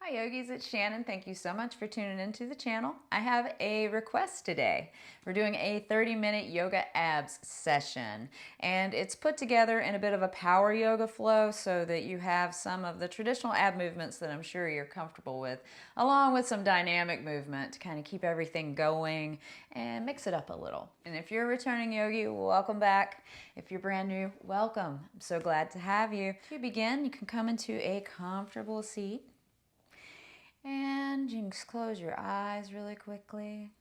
Hi yogis, it's Shannon. Thank you so much for tuning into the channel. I have a request today. We're doing a 30-minute yoga abs session, and it's put together in a bit of a power yoga flow so that you have some of the traditional ab movements that I'm sure you're comfortable with, along with some dynamic movement to kind of keep everything going and mix it up a little. And if you're a returning yogi, welcome back. If you're brand new, welcome. I'm so glad to have you. To begin, you can come into a comfortable seat. And you can just close your eyes really quickly.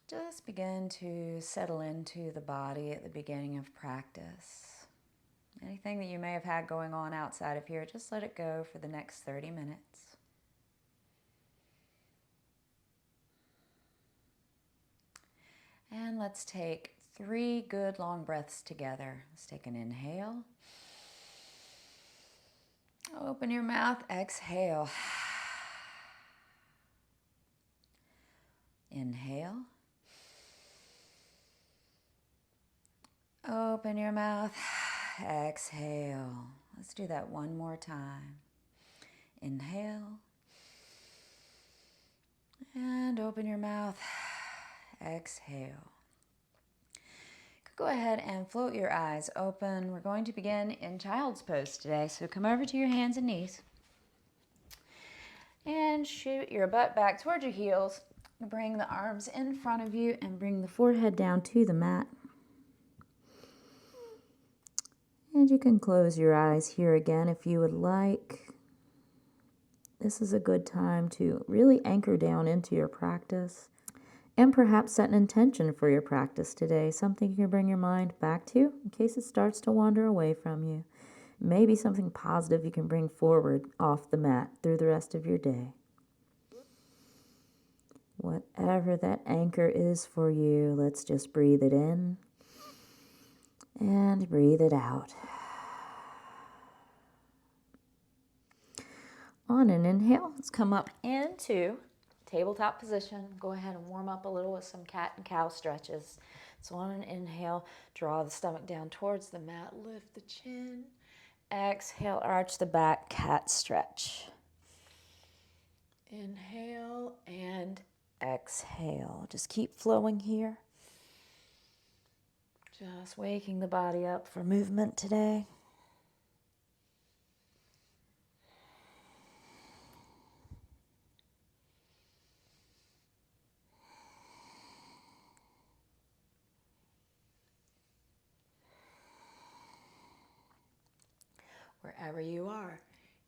Just begin to settle into the body at the beginning of practice. Anything that you may have had going on outside of here, just let it go for the next 30 minutes. And let's take 3 good long breaths together. Let's take an inhale. Open your mouth, exhale. Inhale. Open your mouth, exhale. Let's do that one more time. Inhale. And open your mouth, exhale. Go ahead and float your eyes open. We're going to begin in child's pose today. So come over to your hands and knees. And shoot your butt back towards your heels. Bring the arms in front of you and bring the forehead down to the mat. And you can close your eyes here again if you would like. This is a good time to really anchor down into your practice and perhaps set an intention for your practice today, something you can bring your mind back to in case it starts to wander away from you. Maybe something positive you can bring forward off the mat through the rest of your day. Whatever that anchor is for you, let's just breathe it in and breathe it out. On an inhale, let's come up into tabletop position. Go ahead and warm up a little with some cat and cow stretches. So on an inhale, draw the stomach down towards the mat, lift the chin. Exhale, arch the back, cat stretch. Inhale and exhale. Just keep flowing here. Just waking the body up for movement today. Wherever you are,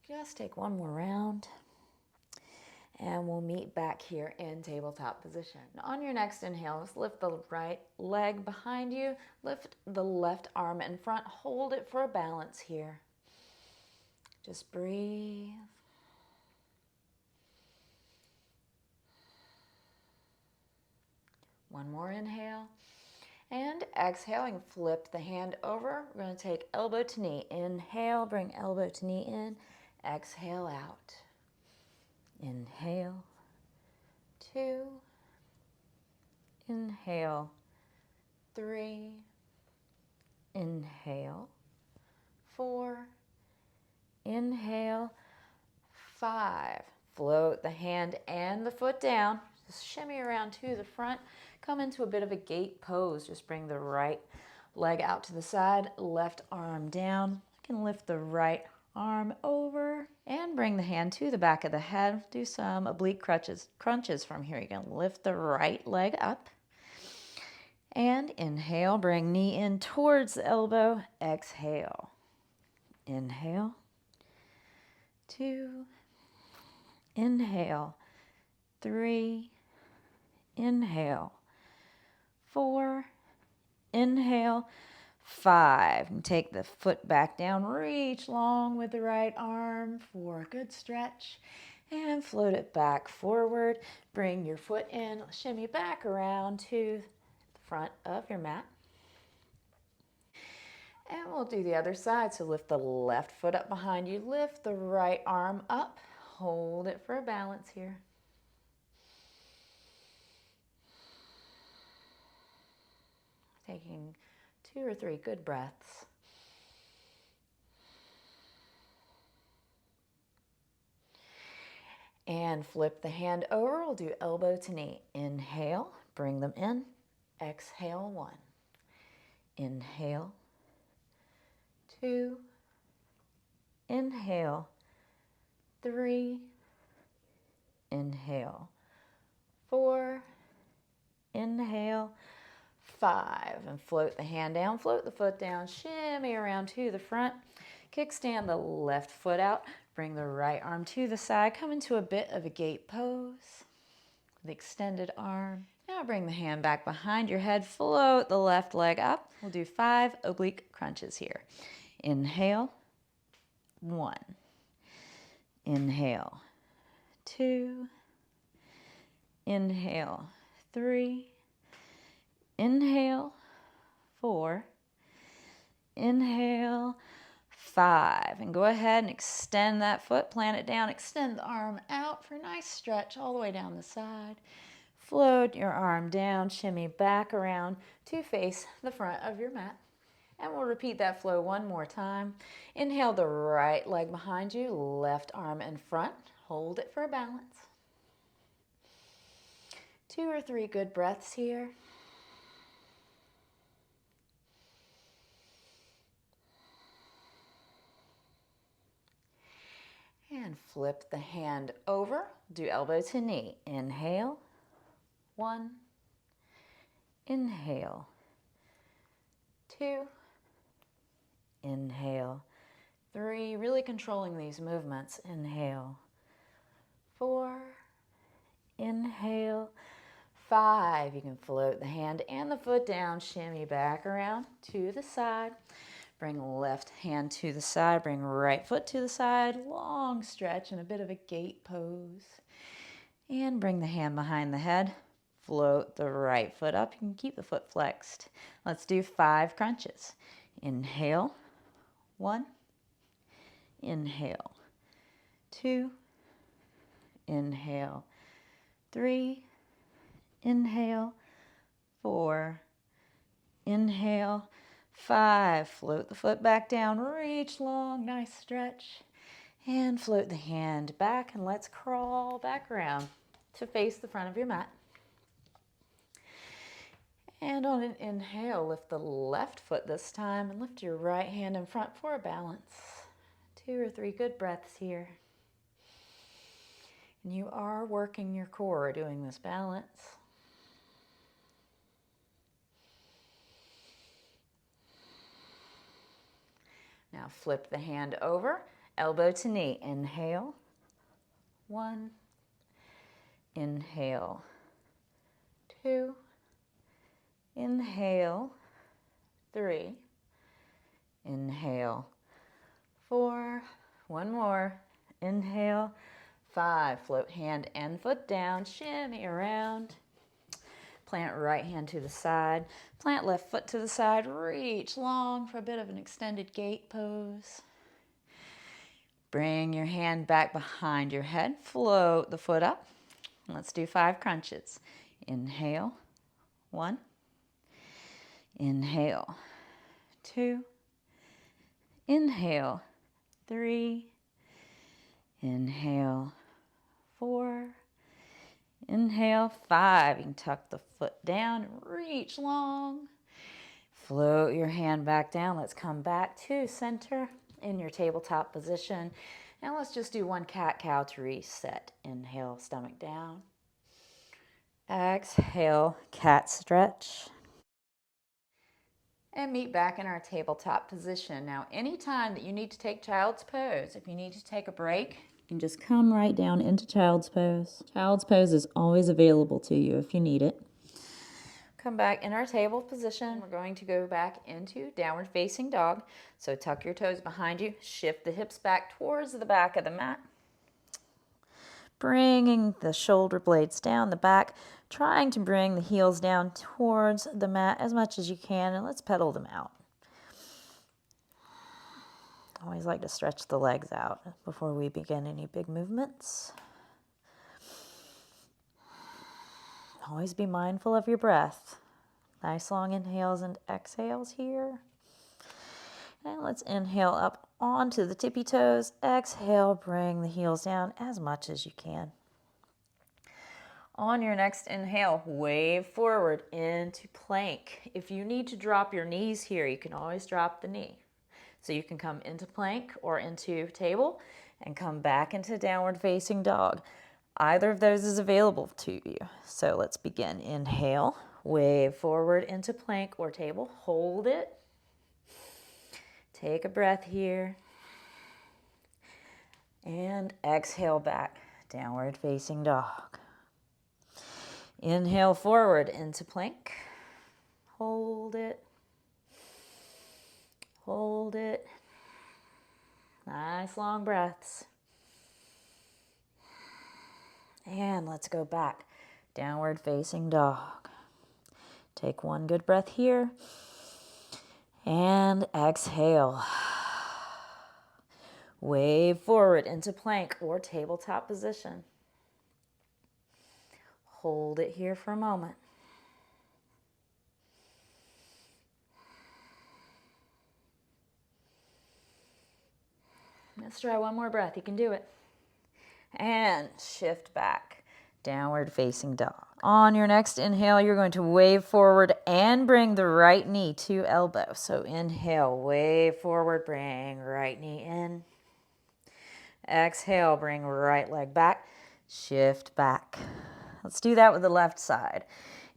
just take one more round. And we'll meet back here in tabletop position. On your next inhale, let's lift the right leg behind you. Lift the left arm in front. Hold it for a balance here. Just breathe. One more inhale. And exhaling, flip the hand over. We're going to take elbow to knee. Inhale, bring elbow to knee in. Exhale out. Inhale, 2, inhale, 3, inhale, 4, inhale, 5. Float the hand and the foot down. Just shimmy around to the front. Come into a bit of a gate pose. Just bring the right leg out to the side, left arm down. You can lift the right arm over and bring the hand to the back of the head. Do some oblique crunches from here. You can lift the right leg up and inhale, bring knee in towards the elbow. Exhale. Inhale. 2. Inhale. 3. Inhale. 4. Inhale. 5. And take the foot back down. Reach long with the right arm for a good stretch. And float it back forward. Bring your foot in. Shimmy back around to the front of your mat. And we'll do the other side. So lift the left foot up behind you. Lift the right arm up. Hold it for a balance here. Taking 2 or 3 good breaths. And flip the hand over. We'll do elbow to knee. Inhale, bring them in. Exhale, 1. Inhale, 2. Inhale, 3. Inhale, 4. Inhale, 5. And float the hand down, float the foot down, shimmy around to the front. Kickstand the left foot out. Bring the right arm to the side. Come into a bit of a gate pose with extended arm. Now bring the hand back behind your head. Float the left leg up. We'll do 5 oblique crunches here. Inhale, 1. Inhale, 2. Inhale, 3. Inhale, 4. Inhale, 5. And go ahead and extend that foot, plant it down, extend the arm out for a nice stretch all the way down the side. Float your arm down, shimmy back around to face the front of your mat. And we'll repeat that flow one more time. Inhale the right leg behind you, left arm in front. Hold it for a balance. 2 or 3 good breaths here. And flip the hand over. Do elbow to knee. Inhale, 1. Inhale, 2. Inhale, 3. Really controlling these movements. Inhale, 4. Inhale, 5. You can float the hand and the foot down. Shimmy back around to the side. Bring left hand to the side, bring right foot to the side, long stretch and a bit of a gate pose. And bring the hand behind the head, float the right foot up. You can keep the foot flexed. Let's do 5 crunches. Inhale, 1. Inhale, 2. Inhale, 3. Inhale, 4. Inhale, 5. Float the foot back down, reach long, nice stretch. And float the hand back and let's crawl back around to face the front of your mat. And on an inhale, lift the left foot this time and lift your right hand in front for a balance. 2 or 3 good breaths here. And you are working your core doing this balance. Now flip the hand over, elbow to knee. Inhale, 1. Inhale, 2. Inhale, 3. Inhale, 4. One more. Inhale, 5. Float hand and foot down, shimmy around. Plant right hand to the side, plant left foot to the side, reach long for a bit of an extended gate pose. Bring your hand back behind your head, float the foot up. Let's do 5 crunches. Inhale, 1. Inhale, 2. Inhale, 3. Inhale, 4. Inhale, 5. You can tuck the foot down and reach long. Float your hand back down. Let's come back to center in your tabletop position. Now let's just do 1 cat-cow to reset. Inhale, stomach down. Exhale, cat stretch. And meet back in our tabletop position. Now, anytime that you need to take child's pose, if you need to take a break, you can just come right down into child's pose. Child's pose is always available to you if you need it. Come back in our table position. We're going to go back into downward facing dog. So tuck your toes behind you, shift the hips back towards the back of the mat. Bringing the shoulder blades down the back, trying to bring the heels down towards the mat as much as you can, and let's pedal them out. I always like to stretch the legs out before we begin any big movements. Always be mindful of your breath. Nice long inhales and exhales here. And let's inhale up onto the tippy toes. Exhale, bring the heels down as much as you can. On your next inhale, wave forward into plank. If you need to drop your knees here, you can always drop the knee. So you can come into plank or into table and come back into downward facing dog. Either of those is available to you. So let's begin. Inhale, wave forward into plank or table. Hold it. Take a breath here. And exhale back, downward facing dog. Inhale forward into plank. Hold it. Hold it. Nice long breaths. And let's go back, downward facing dog. Take one good breath here. And exhale. Wave forward into plank or tabletop position. Hold it here for a moment. Let's try one more breath. You can do it. And shift back, downward facing dog. On your next inhale, you're going to wave forward and bring the right knee to elbow. So inhale, wave forward, bring right knee in. Exhale, bring right leg back, shift back. Let's do that with the left side.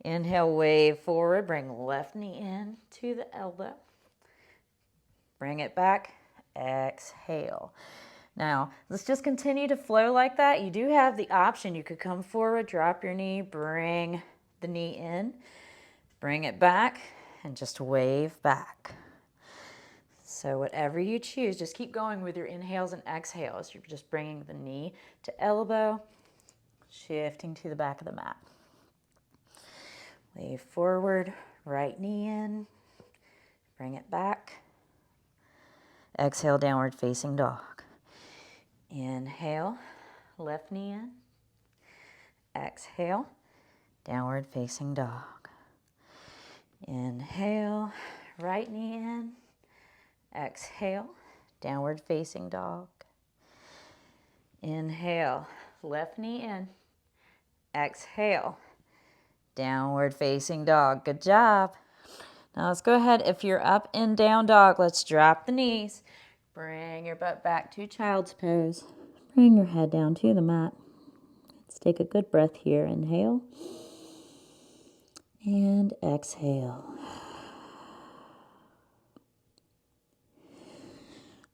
Inhale, wave forward, bring left knee in to the elbow. Bring it back, exhale. Now, let's just continue to flow like that. You do have the option. You could come forward, drop your knee, bring the knee in, bring it back, and just wave back. So whatever you choose, just keep going with your inhales and exhales. You're just bringing the knee to elbow, shifting to the back of the mat. Wave forward, right knee in, bring it back. Exhale, downward facing dog. Inhale, left knee in. Exhale, downward facing dog. Inhale, right knee in. Exhale, downward facing dog. Inhale, left knee in. Exhale, downward facing dog. Good job. Now let's go ahead. If you're up in down dog, let's drop the knees. Bring your butt back to child's pose. Bring your head down to the mat. Let's take a good breath here. Inhale. And exhale.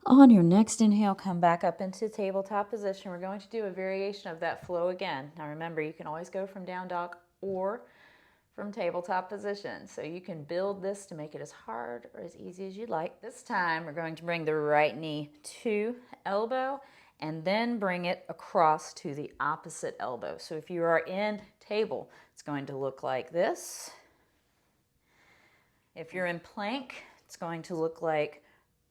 On your next inhale, come back up into tabletop position. We're going to do a variation of that flow again. Now remember, you can always go from down dog or from tabletop position. So you can build this to make it as hard or as easy as you'd like. This time, we're going to bring the right knee to elbow and then bring it across to the opposite elbow. So if you are in table, it's going to look like this. If you're in plank, it's going to look like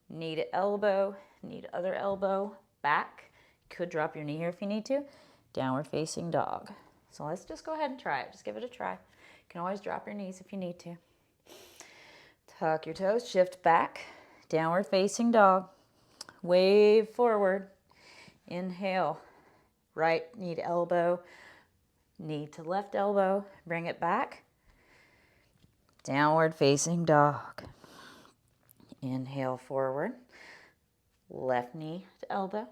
knee to elbow, knee to other elbow, back. You could drop your knee here if you need to. Downward facing dog. So let's just go ahead and try it. Just give it a try. You can always drop your knees if you need to. Tuck your toes, shift back, downward facing dog. Wave forward. Inhale, right knee to elbow, knee to left elbow. Bring it back. Downward facing dog. Inhale forward. Left knee to elbow,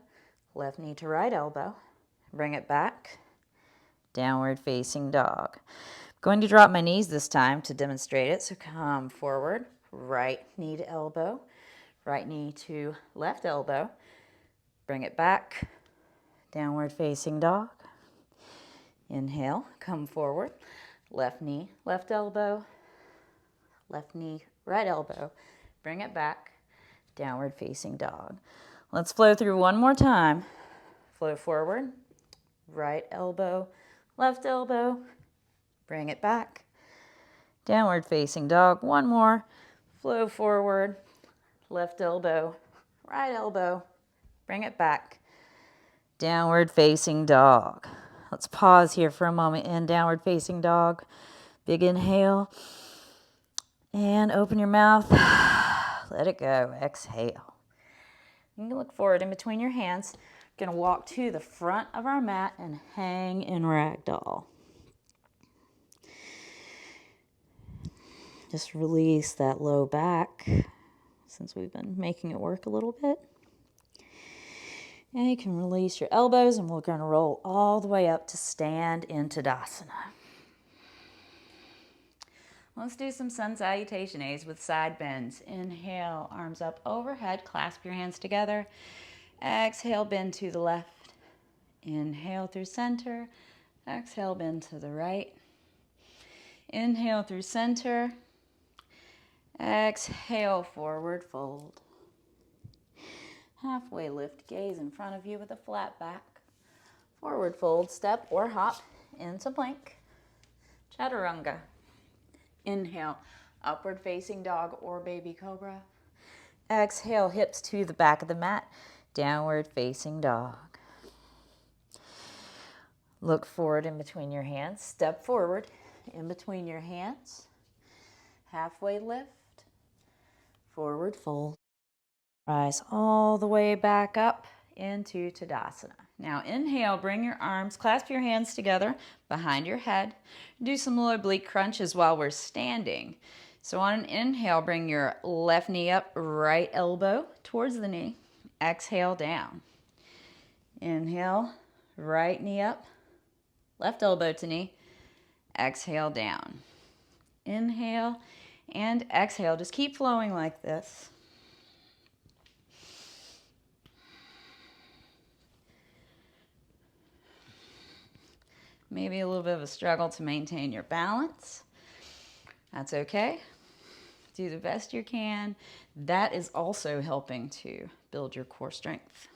left knee to right elbow. Bring it back. Downward facing dog. Going to drop my knees this time to demonstrate it. So come forward, right knee to elbow, right knee to left elbow. Bring it back, downward facing dog. Inhale, come forward, left knee, left elbow, left knee, right elbow. Bring it back, downward facing dog. Let's flow through one more time. Flow forward, right elbow, left elbow. Bring it back. Downward facing dog. One more. Flow forward. Left elbow. Right elbow. Bring it back. Downward facing dog. Let's pause here for a moment in downward facing dog. Big inhale. And open your mouth. Let it go. Exhale. You can look forward in between your hands. We're going to walk to the front of our mat and hang in ragdoll. Just release that low back since we've been making it work a little bit. And you can release your elbows, and we're going to roll all the way up to stand in Tadasana. Let's do some sun salutation A's with side bends. Inhale, arms up overhead, clasp your hands together. Exhale, bend to the left. Inhale through center. Exhale, bend to the right. Inhale through center. Exhale, forward fold. Halfway lift, gaze in front of you with a flat back. Forward fold, step or hop into plank. Chaturanga. Inhale, upward facing dog or baby cobra. Exhale, hips to the back of the mat. Downward facing dog. Look forward in between your hands. Step forward in between your hands. Halfway lift. Forward fold. Rise all the way back up into Tadasana. Now inhale, bring your arms, clasp your hands together behind your head. Do some low oblique crunches while we're standing. So on an inhale, bring your left knee up, right elbow towards the knee. Exhale down. Inhale, right knee up, left elbow to knee. Exhale down. Inhale and exhale. Just keep flowing like this. Maybe a little bit of a struggle to maintain your balance. That's okay. Do the best you can. That is also helping to build your core strength.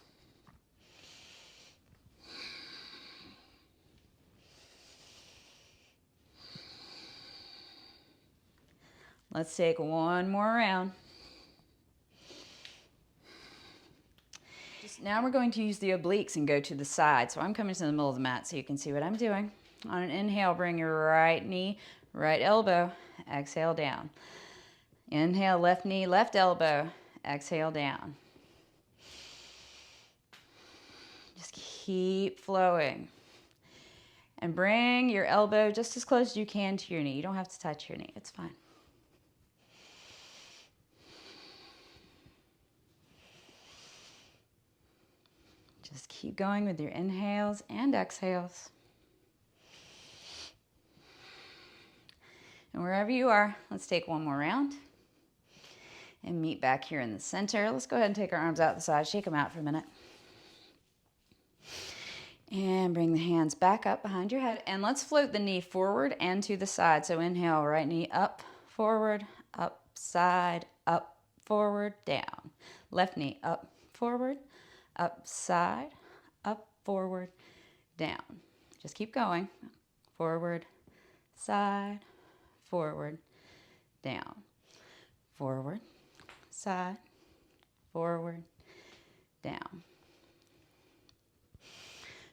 Let's take one more round. Now we're going to use the obliques and go to the side. So I'm coming to the middle of the mat so you can see what I'm doing. On an inhale, bring your right knee, right elbow, exhale down. Inhale, left knee, left elbow, exhale down. Just keep flowing. And bring your elbow just as close as you can to your knee. You don't have to touch your knee, it's fine. Just keep going with your inhales and exhales. And wherever you are, let's take one more round and meet back here in the center. Let's go ahead and take our arms out the side, shake them out for a minute. And bring the hands back up behind your head. And let's float the knee forward and to the side. So inhale, right knee up, forward, up, side, up, forward, down. Left knee up, forward, up, side, up, forward, down. Just keep going. Forward, side, forward, down. Forward, side, forward, down.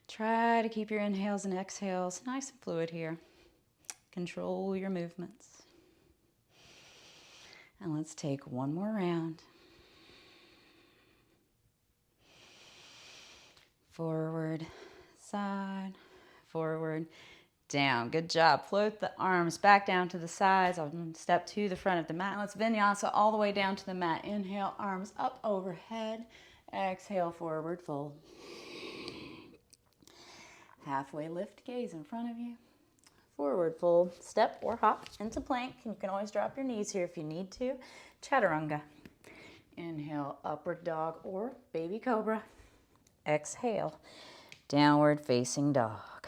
Try to keep your inhales and exhales nice and fluid here. Control your movements. And let's take one more round. Forward, side, forward, down. Good job. Float the arms back down to the sides. I'll step to the front of the mat. Let's vinyasa all the way down to the mat. Inhale, arms up overhead. Exhale, forward fold. Halfway lift, gaze in front of you. Forward fold, step or hop into plank. You can always drop your knees here if you need to. Chaturanga. Inhale, upward dog or baby cobra. Exhale, downward facing dog.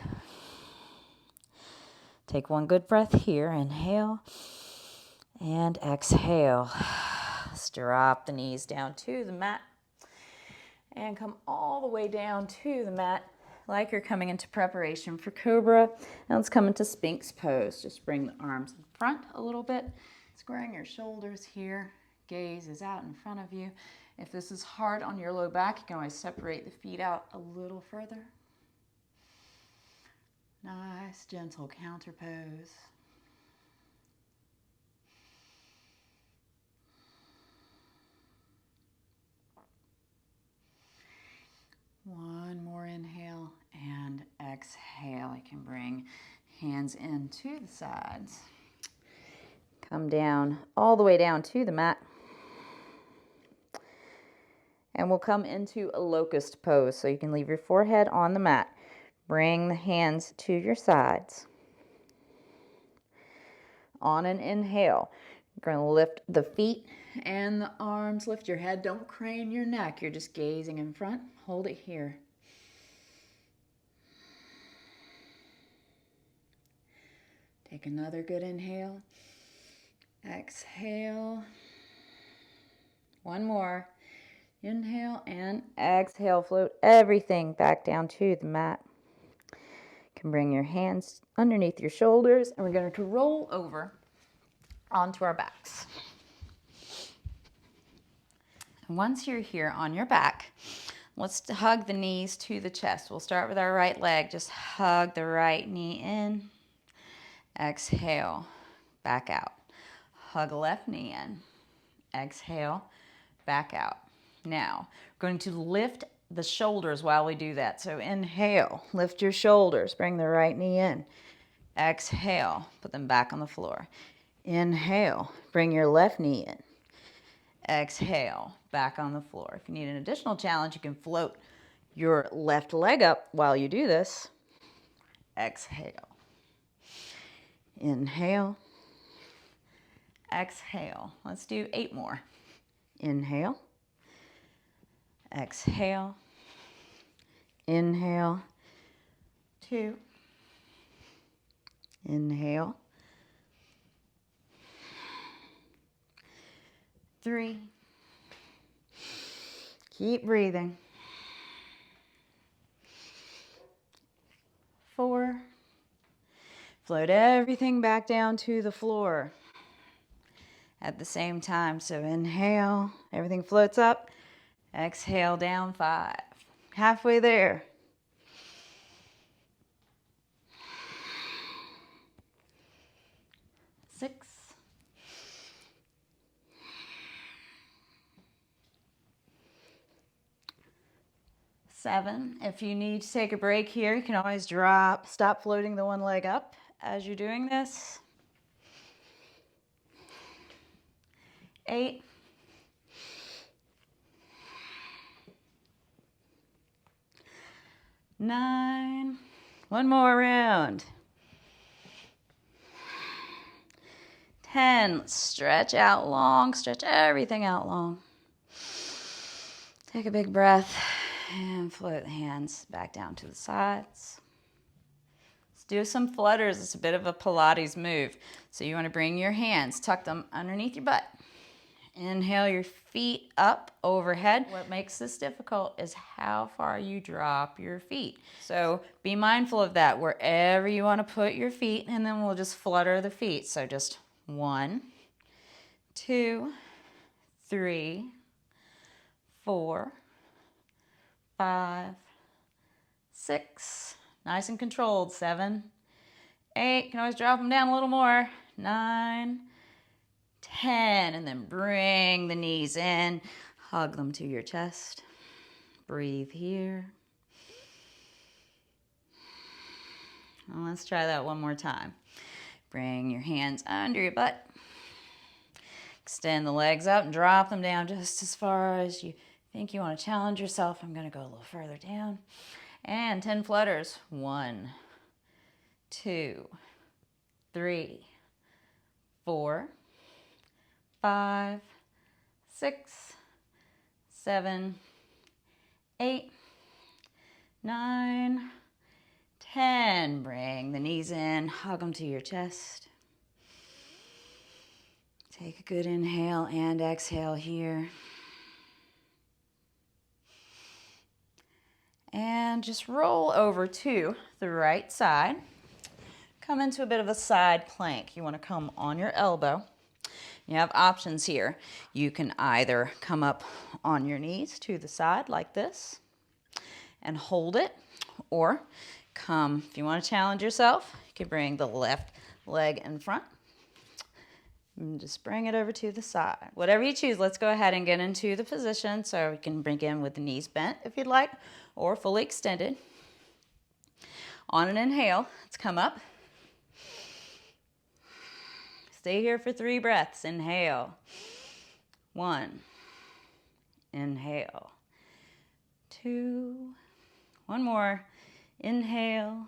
Take one good breath here. Inhale and exhale. Let's drop the knees down to the mat and come all the way down to the mat like you're coming into preparation for cobra. Now let's come into Sphinx pose. Just bring the arms in front a little bit, squaring your shoulders here. Gaze is out in front of you. If this is hard on your low back, you can always separate the feet out a little further. Nice, gentle counter pose. Exhale, you can bring hands into the sides. Come down, all the way down to the mat. And we'll come into a locust pose. So you can leave your forehead on the mat. Bring the hands to your sides. On an inhale, you're going to lift the feet and the arms. Lift your head. Don't crane your neck. You're just gazing in front. Hold it here. Take another good inhale. Exhale. One more. Inhale and exhale. Float everything back down to the mat. You can bring your hands underneath your shoulders, and we're going to roll over onto our backs. And once you're here on your back, let's hug the knees to the chest. We'll start with our right leg. Just hug the right knee in. Exhale, back out. Hug left knee in. Exhale, back out. Now, we're going to lift the shoulders while we do that. So inhale, lift your shoulders, bring the right knee in. Exhale, put them back on the floor. Inhale, bring your left knee in. Exhale, back on the floor. If you need an additional challenge, you can float your left leg up while you do this. Exhale. Inhale. Exhale. Let's do 8 more. Inhale. Exhale. Inhale. 2. Inhale. 3. Keep breathing. 4. Float everything back down to the floor at the same time. So inhale, everything floats up. Exhale, down 5. Halfway there. 6. 7. If you need to take a break here, you can always stop floating the one leg up as you're doing this. 8. 9. One more round. 10. Let's stretch out long. Stretch everything out long. Take a big breath and float the hands back down to the sides. Let's do some flutters. It's a bit of a Pilates move. So you want to bring your hands, tuck them underneath your butt. Inhale your feet up overhead. What makes this difficult is how far you drop your feet. So be mindful of that wherever you want to put your feet, and then we'll just flutter the feet. So just 1, 2, 3, 4, 5, 6. Nice and controlled. 7, 8. You can always drop them down a little more. 9, 10, and then bring the knees in. Hug them to your chest. Breathe here. And let's try that one more time. Bring your hands under your butt. Extend the legs up and drop them down just as far as you think you want to challenge yourself. I'm going to go a little further down. And 10 flutters. 1, 2, 3, 4, 5, 6, 7, 8, 9, 10. Bring the knees in, hug them to your chest. Take a good inhale and exhale here. And just roll over to the right side. Come into a bit of a side plank. You want to come on your elbow. You have options here. You can either come up on your knees to the side like this and hold it, or come, if you want to challenge yourself, you can bring the left leg in front and just bring it over to the side. Whatever you choose, let's go ahead and get into the position. So you can begin with the knees bent if you'd like, or fully extended. On an inhale, let's come up. Stay here for 3 breaths. Inhale. 1. Inhale. 2. One more. Inhale.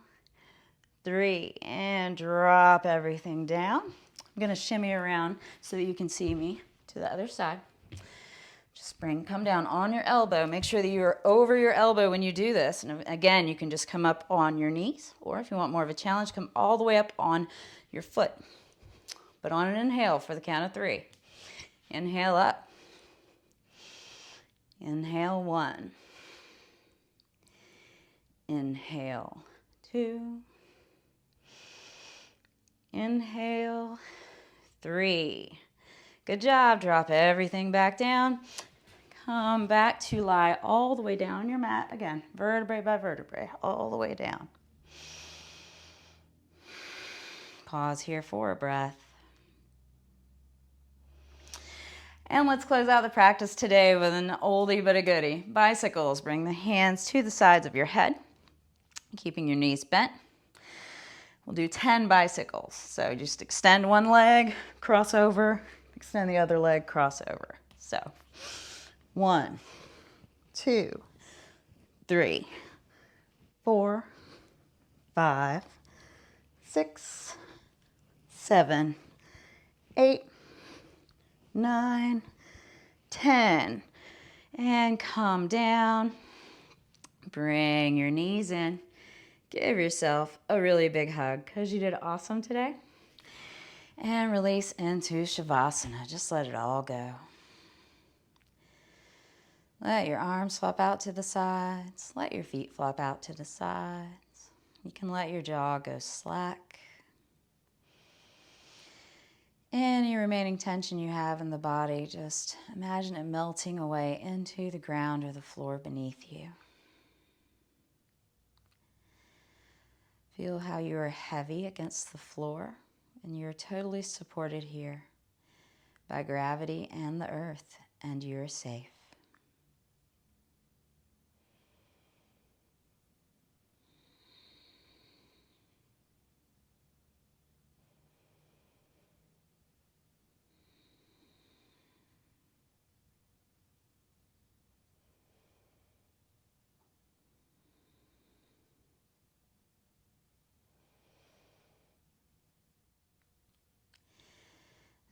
3. And drop everything down. I'm going to shimmy around so that you can see me to the other side. Just come down on your elbow. Make sure that you're over your elbow when you do this. And again, you can just come up on your knees, or if you want more of a challenge, come all the way up on your foot. But on an inhale for the count of 3. Inhale up. Inhale 1. Inhale 2. Inhale 3. Good job. Drop everything back down. Come back to lie all the way down on your mat. Again, vertebrae by vertebrae, all the way down. Pause here for a breath. And let's close out the practice today with an oldie but a goodie. Bicycles. Bring the hands to the sides of your head, keeping your knees bent. We'll do 10 bicycles. So just extend one leg, cross over, extend the other leg, cross over. So 1, 2, 3, 4, 5, 6, 7, 8, 9, 10. And come down. Bring your knees in. Give yourself a really big hug because you did awesome today. And release into Shavasana. Just let it all go. Let your arms flop out to the sides. Let your feet flop out to the sides. You can let your jaw go slack. Any remaining tension you have in the body, just imagine it melting away into the ground or the floor beneath you. Feel how you are heavy against the floor and you're totally supported here by gravity and the earth, and you're safe.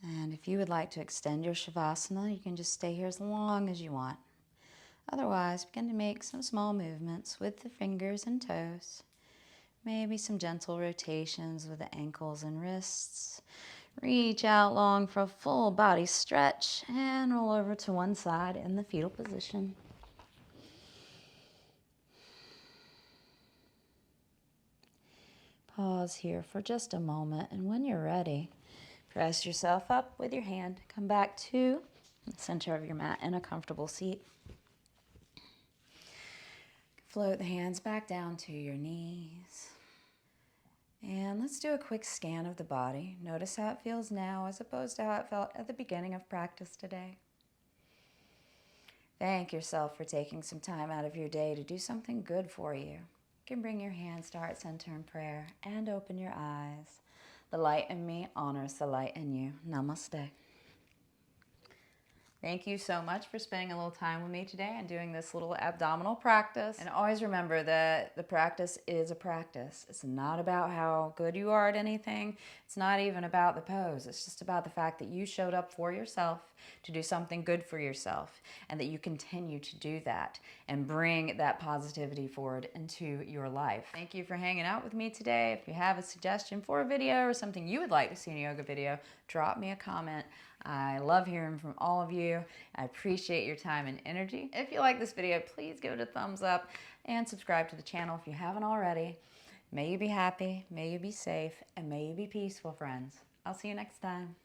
And if you would like to extend your Shavasana, you can just stay here as long as you want. Otherwise, begin to make some small movements with the fingers and toes. Maybe some gentle rotations with the ankles and wrists. Reach out long for a full body stretch and roll over to one side in the fetal position. Pause here for just a moment, and when you're ready, press yourself up with your hand. Come back to the center of your mat in a comfortable seat. Float the hands back down to your knees. And let's do a quick scan of the body. Notice how it feels now as opposed to how it felt at the beginning of practice today. Thank yourself for taking some time out of your day to do something good for you. You can bring your hands to heart center in prayer and open your eyes. The light in me honors the light in you. Namaste. Thank you so much for spending a little time with me today and doing this little abdominal practice. And always remember that the practice is a practice. It's not about how good you are at anything. It's not even about the pose. It's just about the fact that you showed up for yourself to do something good for yourself, and that you continue to do that and bring that positivity forward into your life. Thank you for hanging out with me today. If you have a suggestion for a video or something you would like to see in a yoga video, drop me a comment. I love hearing from all of you. I appreciate your time and energy. If you like this video, please give it a thumbs up and subscribe to the channel if you haven't already. May you be happy, may you be safe, and may you be peaceful, friends. I'll see you next time.